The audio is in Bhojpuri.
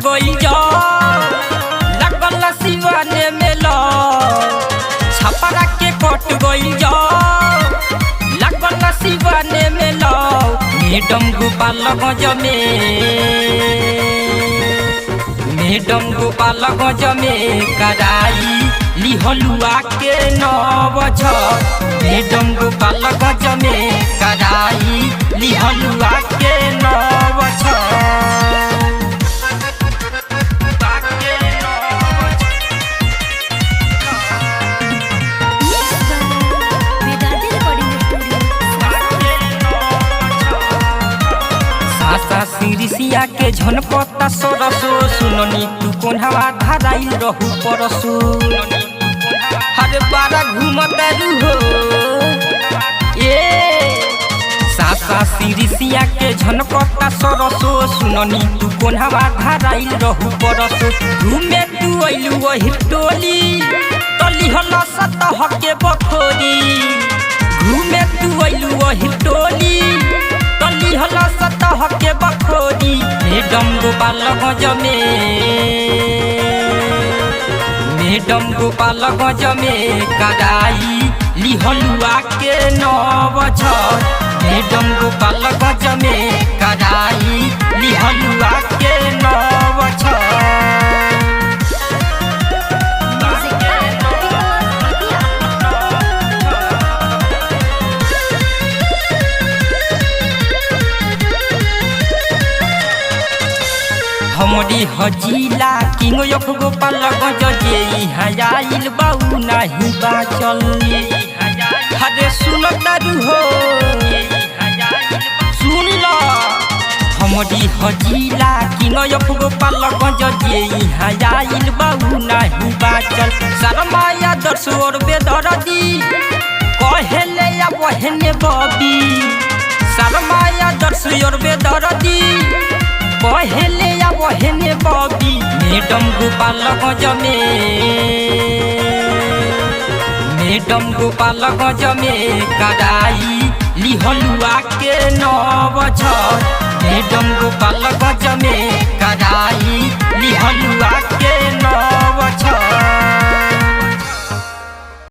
गई जा लगल सिवाने में लो छपरा के कट गई जा लगल सिवाने में लो मैडम गोपालगंज में कराई लिहलुआ के 9 बछर मैडम गोपालगंज में कराई लिहलुआ के 9 बछर। सिरिसिया के झनपता सरसो सुननी तू कोन्हवा धराइल रहू परसो हर बारा घूमत हो सासा सिरिसिया के झनपता सरसो सुननी तू कोन्हवा धराइल रहू परसो घूमे तू अइलू वही टोली तली हला सतह के बखोरी घूमे तू अइलू वही टोली तली हला सतह के बखोरी मैडम गोपालगंज में कराई लिहलुआ के 9 बछर मैडम गोपालगंज में कराई लिहलुआ के 9 बछर। हमरी हजीला किंग यख गोपालगंज जे हयाइल बाऊ नहीं बाचल हरे सुन तारू हो सुन लो हमरी हजीला किंग यख गोपालगंज जे हयाइल बाऊ नहीं बाचल शर्माया दर्शोर बेदरदी कहेले या बहने बबी शर्माया दर्शोर बेदरदी पहले या बहने बबी मैडम गोपालगंज में कराई लिहलुआ के 9 बछर मैडम गोपालगंज में कराई लिहलुआ के 9 बछर।